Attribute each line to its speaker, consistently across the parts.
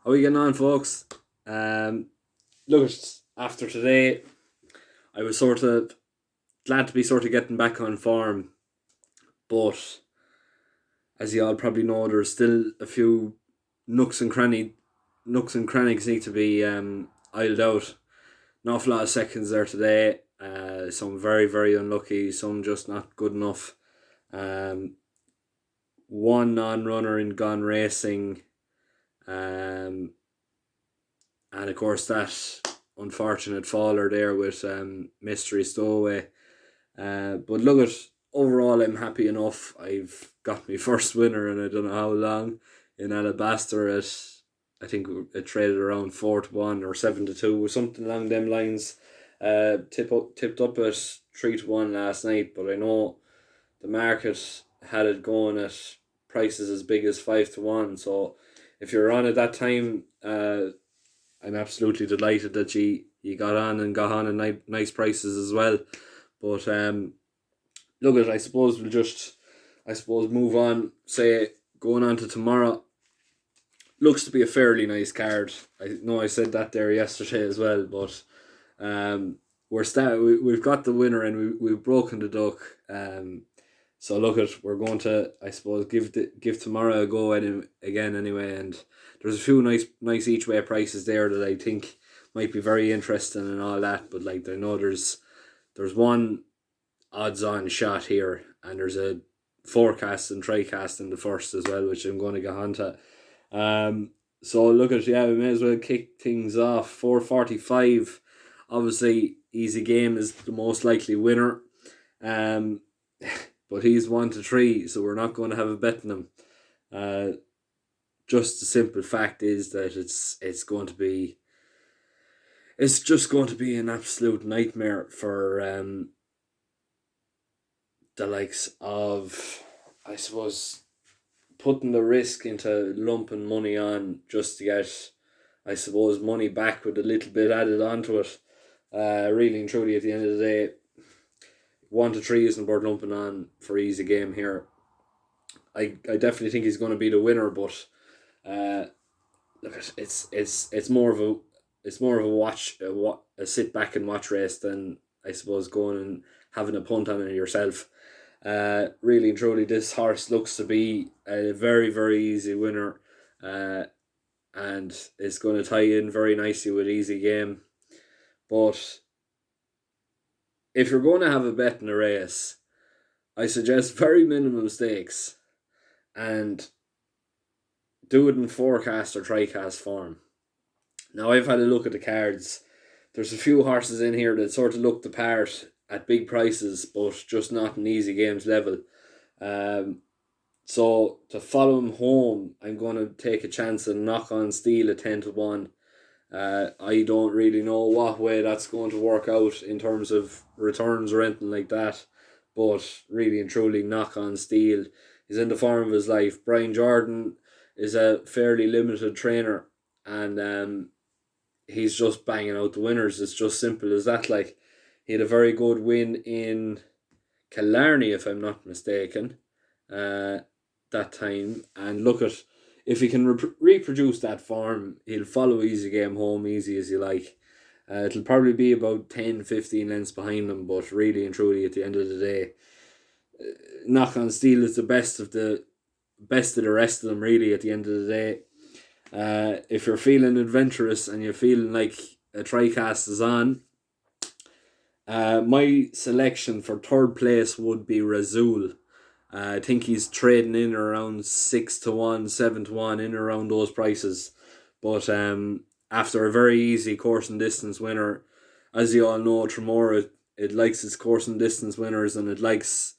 Speaker 1: How are we getting on, folks? Look, after today, I was sort of glad to be sort of getting back on form, but as you all probably know, there's still a few nooks and nooks and crannies need to be ironed out. An awful lot of seconds there today. Some very very unlucky, some just not good enough. Um, One non-runner in Gone Racing. Um, and of course that unfortunate faller there with Mystery Stowaway. But look at overall, I'm happy enough. I've got my first winner, and I don't know how long in Alabaster at I think it traded around 4-1 or 7-2 or something along them lines. Tipped up at 3-1 last night, but I know the market had it going at prices as big as 5-1. So if you're on at that time, I'm absolutely delighted that you got on and nice prices as well. But look at I suppose we'll just move on. Say going on to tomorrow. Looks to be a fairly nice card. I know I said that there yesterday as well, but we've got the winner and we've broken the duck. So look at we're going to I suppose give tomorrow a go again anyway, and there's a few nice each way prices there that I think might be very interesting and all that. But like I know there's one odds on shot here, and there's a forecast and trycast in the first as well, which I'm going to get onto. So look at we may as well kick things off. 445. Obviously, Easy Game is the most likely winner. But he's 1-3, so we're not going to have a bet on him. Just the simple fact is that it's just going to be an absolute nightmare for the likes of, I suppose, putting the risk into lumping money on just to get, I suppose, money back with a little bit added onto it. Really and truly, at the end of the day, 1-3 isn't worth lumping on for Easy Game here. I definitely think he's going to be the winner, but look, it's more of a sit back and watch race than I suppose going and having a punt on it yourself. Really and truly, this horse looks to be a very very easy winner, and it's going to tie in very nicely with Easy Game. But if you're going to have a bet in a race, I suggest very minimum stakes and do it in forecast or trycast form. Now, I've had a look at the cards. There's a few horses in here that sort of look the part at big prices, but just not an Easy Games level. So to follow him home, I'm going to take a chance and Knock on Steel at 10-1. I don't really know what way that's going to work out in terms of returns or anything like that, but really and truly, Knock on Steel is in the form of his life. Brian Jordan is a fairly limited trainer, and he's just banging out the winners. It's just simple as that. Like, he had a very good win in Killarney, if I'm not mistaken, that time. And look at, if he can reproduce that form, he'll follow Easy Game home easy as you like. It'll probably be about 10-15 lengths behind him, but really and truly, at the end of the day, Knock on Steel is the best of the rest of them, really, at the end of the day. If you're feeling adventurous and you're feeling like a trycast is on, my selection for third place would be Razul. I think he's trading in around 6-1, 7-1, in around those prices. But after a very easy course and distance winner, as you all know, Tramore, it likes its course and distance winners, and it likes,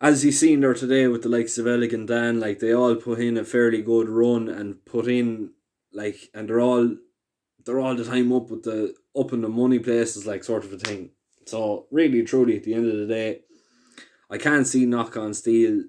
Speaker 1: as you've seen there today with the likes of Elegant Dan, like, they all put in a fairly good run and put in, like, and they're all the time up in the money places, like, sort of a thing. So really truly, at the end of the day, I can't see Knock on Steel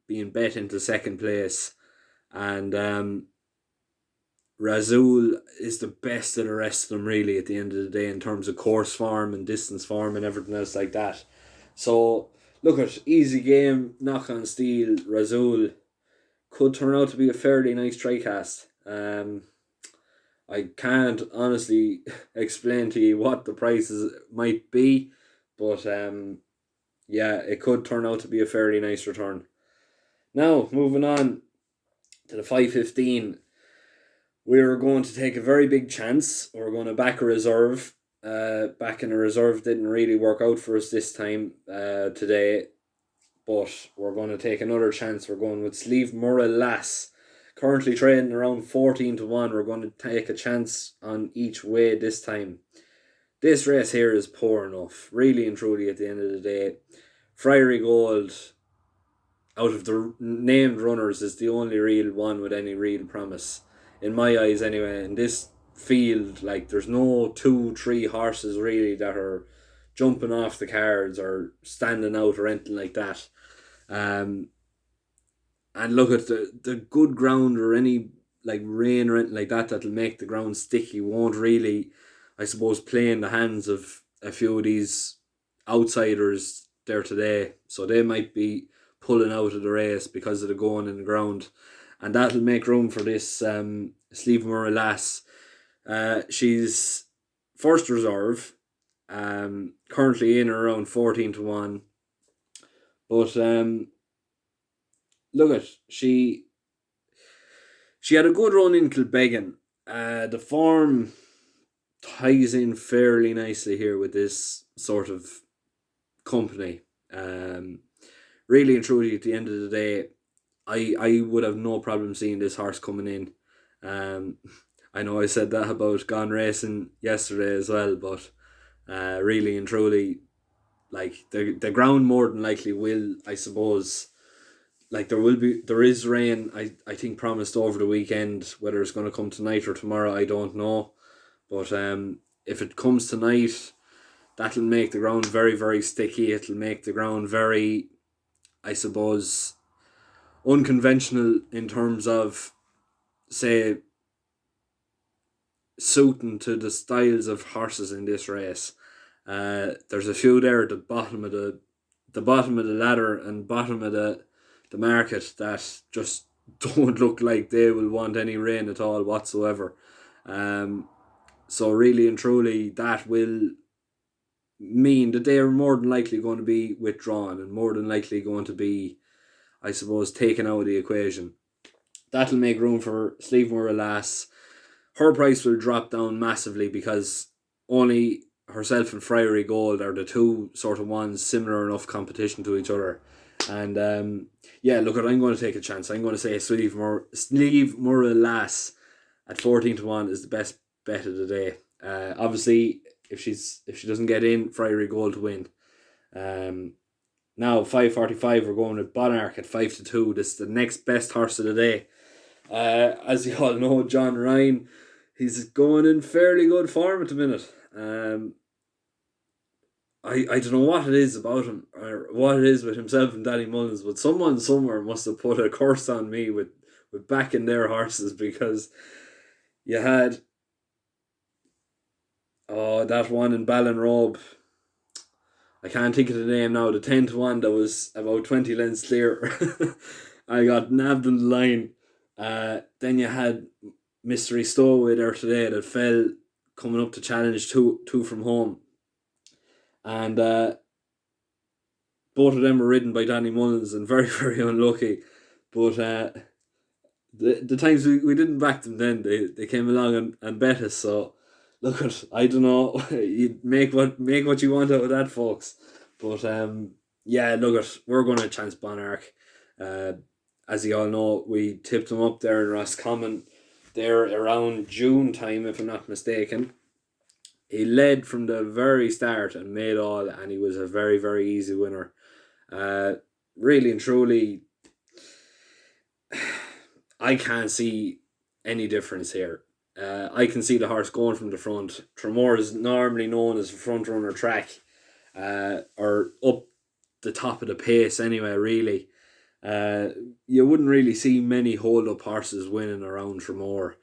Speaker 1: being bet into second place, and Razul is the best of the rest of them, really, at the end of the day, in terms of course form and distance form and everything else like that. So look at Easy Game, Knock on Steel, Razul could turn out to be a fairly nice trycast. I can't honestly explain to you what the prices might be, but yeah, it could turn out to be a fairly nice return. Now, moving on to the 515, we're going to take a very big chance. We're going to back a reserve. Backing a reserve didn't really work out for us this time today, but we're going to take another chance. We're going with Sleeve Murray Lass, currently trading around 14 to 1. We're going to take a chance on each way this time. This race here is poor enough, really and truly, at the end of the day. Friary Gold, out of the named runners, is the only real one with any real promise. In my eyes, anyway, in this field, like, there's no 2-3 horses really that are jumping off the cards or standing out or anything like that. And look at the good ground or any like rain or anything like that that'll make the ground sticky won't really, I suppose, play in the hands of a few of these outsiders there today. So they might be pulling out of the race because of the going in the ground. And that'll make room for this Sleeve Murray Lass. She's first reserve, currently in around 14 to 1. But look at, she had a good run in Kilbeggan. The form ties in fairly nicely here with this sort of company. Really and truly, at the end of the day, I would have no problem seeing this horse coming in. I know I said that about Gone Racing yesterday as well, but really and truly, like, the ground more than likely will, I suppose, like, there is rain, I think, promised over the weekend. Whether it's going to come tonight or tomorrow, I don't know. But if it comes tonight, that'll make the ground very, very sticky. It'll make the ground very, I suppose, unconventional in terms of, say, suiting to the styles of horses in this race. There's a few there at the bottom of the ladder and bottom of the market that just don't look like they will want any rain at all whatsoever. So really and truly, that will mean that they are more than likely going to be withdrawn and more than likely going to be, I suppose, taken out of the equation. That'll make room for Sleeve Murray Lass. Her price will drop down massively because only herself and Friary Gold are the two sort of ones similar enough competition to each other. And yeah, look, I'm going to take a chance. I'm going to say Sleeve Murray Lass at 14 to 1 is the best bet of the day. Obviously, if she doesn't get in, Friary Gold to win. Now 5:45, we're going with Bonarch at 5 to 2. This is the next best horse of the day. As you all know, John Ryan, he's going in fairly good form at the minute. I don't know what it is about him or what it is with himself and Danny Mullins, but someone somewhere must have put a curse on me with backing their horses, because you had that one in Ballinrobe. I can't think of the name now. The 10 to 1 that was about 20 lengths clear. I got nabbed in the line. Then you had Mystery Stowaway there today that fell coming up to challenge two from home. And both of them were ridden by Danny Mullins and very, very unlucky. But the times we didn't back them then, they came along and bet us. So look, I don't know, you make what you want out of that, folks. But yeah, look, we're going to chance Bonarch. As you all know, we tipped him up there in Roscommon there around June time, if I'm not mistaken. He led from the very start and made all, and he was a very, very easy winner. Really and truly, I can't see any difference here. I can see the horse going from the front. Tramore is normally known as a front runner track, or up the top of the pace anyway, really. You wouldn't really see many hold up horses winning around Tramore.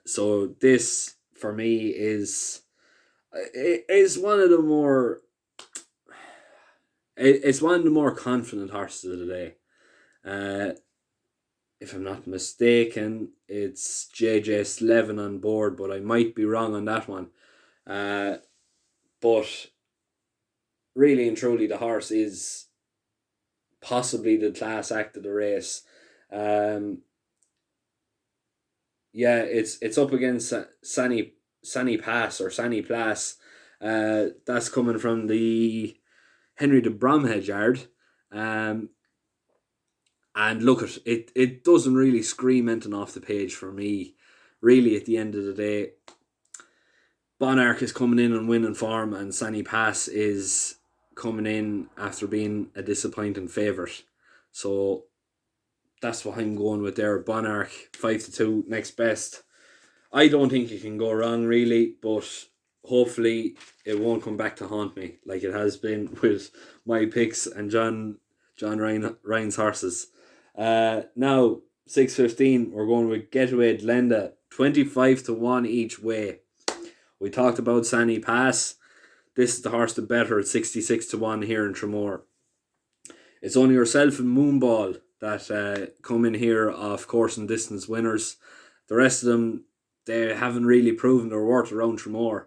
Speaker 1: So this, for me, is one of the more, it's one of the more confident horses of the day. if I'm not mistaken, it's JJ Slevin on board, but I might be wrong on that one. But really and truly, the horse is possibly the class act of the race. Um, yeah, it's up against Sani Pass or Sani Plas. That's coming from the Henry de Bromhead yard. Um, and look, it doesn't really scream anything off the page for me. Really, at the end of the day, Bonark is coming in and winning form, and Sani Pass is coming in after being a disappointing favourite. So that's what I'm going with there. Bonark 5-2 next best. I don't think you can go wrong really, but hopefully it won't come back to haunt me like it has been with my picks and John Ryan's horses. Now 6:15 we're going with Getaway Glenda 25-1 each way. We talked about Sani Pass. This is the horse to better at 66-1 here in Tramore. It's only yourself and Moonball that come in here off course and distance winners. The rest of them, they haven't really proven their worth around Tramore.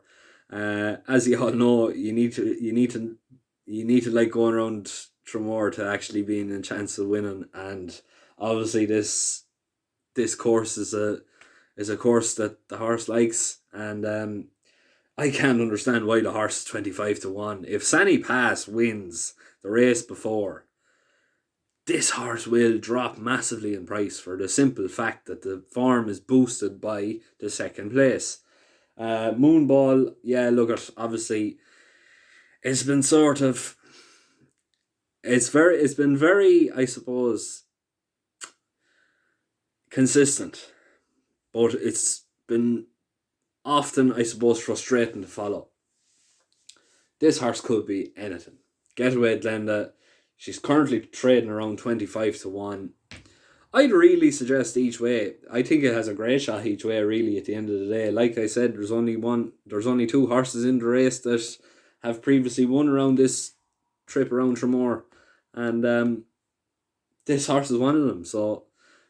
Speaker 1: As you all know, you need to like going around Tramore to actually be in a chance of winning. And obviously, this course is a course that the horse likes, and I can't understand why the horse is 25-1. If Sani Pass wins the race before, this horse will drop massively in price for the simple fact that the form is boosted by the second place. Moonball, yeah, look at obviously it's been sort of it's been very, I suppose, consistent, but it's been often, I suppose, frustrating to follow. This horse could be anything. Getaway Glenda, she's currently trading around 25-1. I'd really suggest each way. I think it has a great shot each way, really, at the end of the day. Like I said, there's only two horses in the race that have previously won around this trip around Tramore. And this horse is one of them. So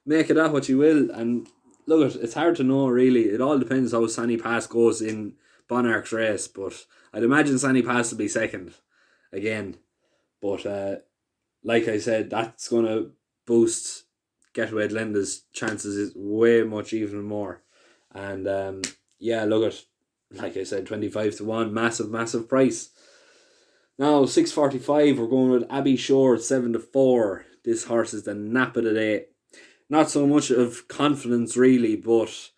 Speaker 1: make it that what you will. And look, it's hard to know, really. It all depends how Sani Pass goes in Bonark's race. But I'd imagine Sani Pass will be second again. But like I said, that's going to boost Getaway Glenda's chances is way much even more. And yeah, look at, like I said, 25-1, massive price. Now 6:45, we're going with Abbey Shore 7-4. This horse is the nap of the day. Not so much of confidence really, but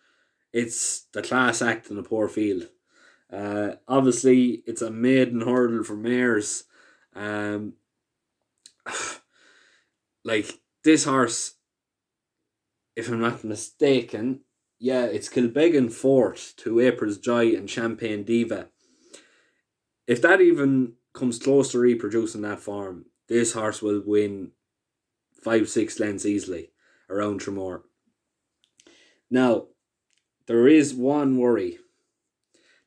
Speaker 1: it's the class act in a poor field. Obviously, it's a maiden hurdle for mares. Like this horse, if I'm not mistaken, yeah, it's Kilbeggan Fort to April's Joy and Champagne Diva. If that even comes close to reproducing that form, this horse will win 5-6 lengths easily around Tramore. Now, there is one worry.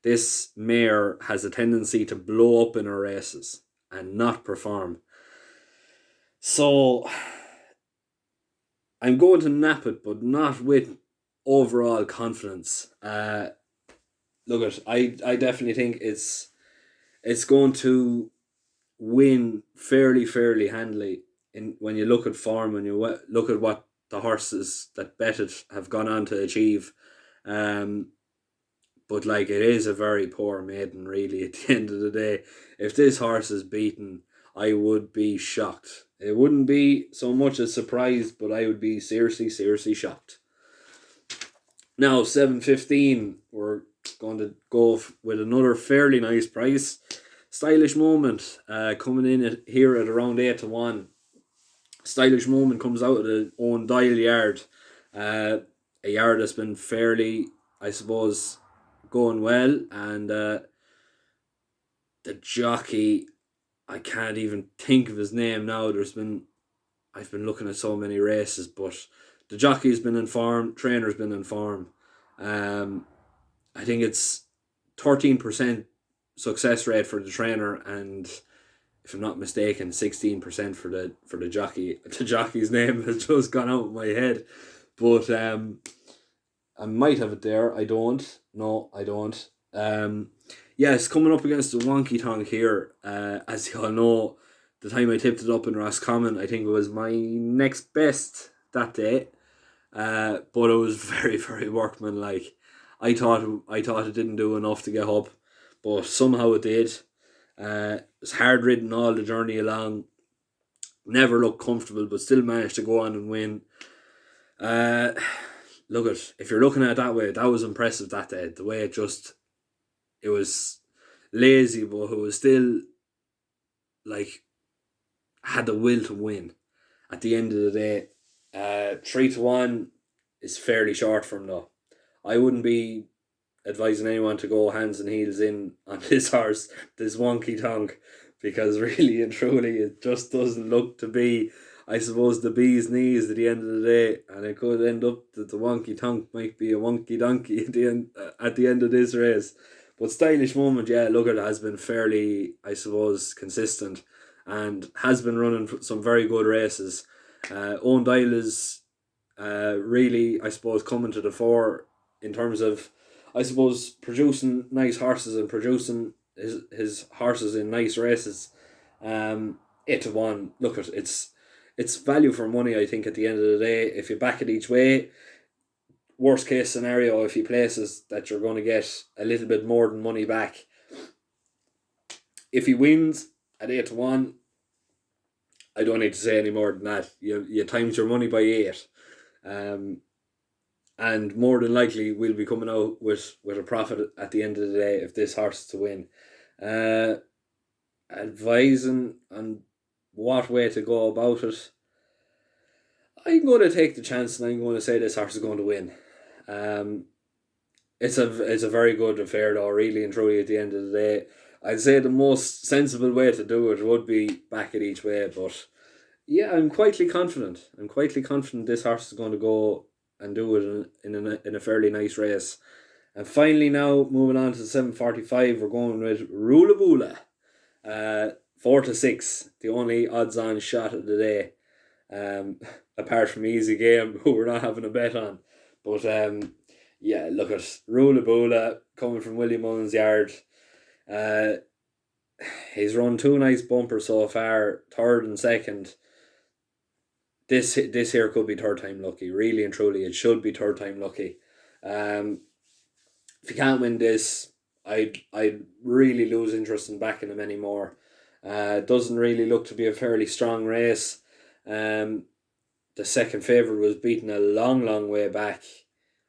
Speaker 1: This mare has a tendency to blow up in her races and not perform. So I'm going to nap it, but not with overall confidence. Look, I definitely think it's going to win fairly handily. When you look at form, when you look at what the horses that bet it have gone on to achieve, but like it is a very poor maiden, really. At the end of the day, if this horse is beaten, I would be shocked. It wouldn't be so much a surprise, but I would be seriously shocked. Now 7:15, we're going to go with another fairly nice price. Stylish Moment, coming in here at around 8-1. Stylish Moment comes out of the own Dial yard, a yard that's been fairly, I suppose, going well, and the jockey, I can't even think of his name now. I've been looking at so many races, but the jockey's been in form, trainer's been in form. I think it's 13% success rate for the trainer and if I'm not mistaken, 16% for the jockey. The jockey's name has just gone out of my head, but I might have it there. I don't. No, I don't. Yes, coming up against the Wonky Tonk here. As you all know, the time I tipped it up in Roscommon, I think it was my next best that day. But it was very, very workmanlike. I thought it didn't do enough to get up, but somehow it did. It was hard ridden all the journey along. Never looked comfortable, but still managed to go on and win. Look if you're looking at it that way, that was impressive that day. The way it was lazy, but it was still like had the will to win. At the end of the day, 3-1 is fairly short from though. I wouldn't be advising anyone to go hands and heels in on this horse, this Wonky Tonk, because really and truly it just doesn't look to be, I suppose, the bee's knees at the end of the day, and it could end up that the Wonky Tonk might be a wonky donkey at the end of this race. But Stylish Moment, yeah, look, it has been fairly, I suppose, consistent and has been running some very good races. Owen Doyle is really, I suppose, coming to the fore in terms of, I suppose, producing nice horses and producing his horses in nice races. 8-1, look, it's value for money, I think, at the end of the day. If you back it each way, worst case scenario, if he places, that you're going to get a little bit more than money back. If he wins at 8-1, I don't need to say any more than that. You times your money by 8. And more than likely we'll be coming out with a profit at the end of the day if this horse is to win. Advising on what way to go about it, I'm going to take the chance and I'm going to say this horse is going to win. It's a very good affair though, really and truly, at the end of the day. I'd say the most sensible way to do it would be back it each way, but yeah, I'm quietly confident. This horse is going to go and do it in a fairly nice race. And finally now, moving on to the 7:45, we're going with Rulabula. 4-6, the only odds-on shot of the day. Apart from Easy Game, who we're not having a bet on. But yeah, look at Rulabula coming from William Mullins' yard. He's run 2 nice bumpers so far, 3rd and 2nd. This here could be 3rd time lucky. Really and truly, it should be 3rd time lucky. If you can't win this, I'd really lose interest in backing him anymore. It doesn't really look to be a fairly strong race. The second favourite was beaten a long way back.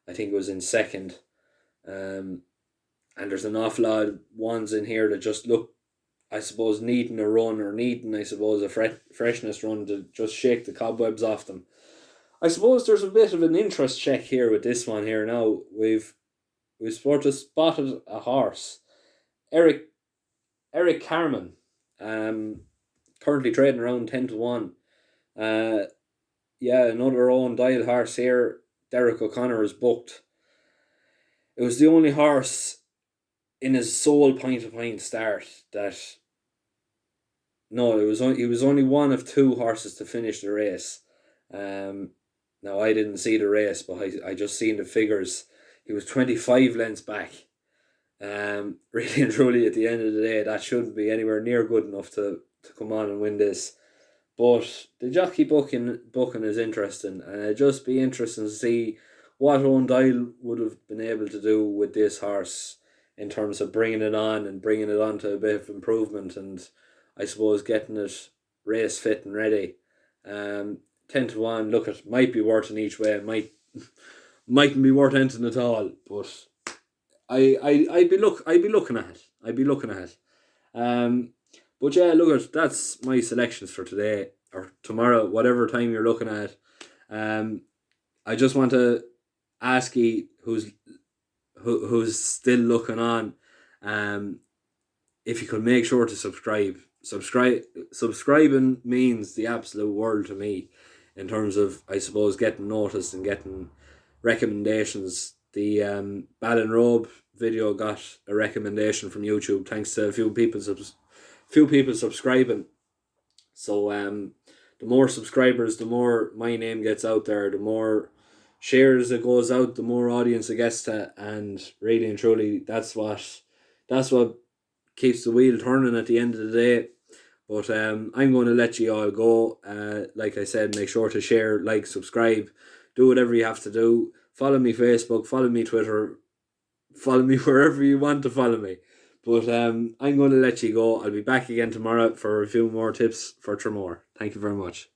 Speaker 1: I think it was in 2nd. And there's an awful lot of ones in here that just look, I suppose, needing a run or needing, I suppose, a freshness run to just shake the cobwebs off them. I suppose there's a bit of an interest check here with this one here now. We've sort of spotted a horse. Eric Carman, currently trading around 10-1. Yeah, another Owen Doyle horse here. Derek O'Connor is booked. It was the only horse in his sole point-to-point start that... No, he was only one of 2 horses to finish the race. Now, I didn't see the race, but I just seen the figures. He was 25 lengths back. Really and truly, at the end of the day, that shouldn't be anywhere near good enough to come on and win this. But the jockey booking is interesting, and it'd just be interesting to see what Owen Doyle would have been able to do with this horse in terms of bringing it on and bringing it on to a bit of improvement, and I suppose getting it race fit and ready. 10-1, look, it might be worth in each way. It mightn't be worth anything at all, but I'd be looking at it. But yeah, look, that's my selections for today or tomorrow, whatever time you're looking at. I just want to ask you who's still looking on, if you could make sure to subscribe. Subscribing means the absolute world to me in terms of, I suppose, getting noticed and getting recommendations. The Ballon Robe video got a recommendation from YouTube thanks to a few people few people subscribing. So the more subscribers, the more my name gets out there, the more shares it goes out, the more audience it gets to, and really and truly, that's what keeps the wheel turning at the end of the day. But I'm going to let you all go. Like I said, make sure to share, like, subscribe, do whatever you have to do. Follow me Facebook, follow me Twitter, follow me wherever you want to follow me. But I'm going to let you go. I'll be back again tomorrow for a few more tips for Tramore. Thank you very much.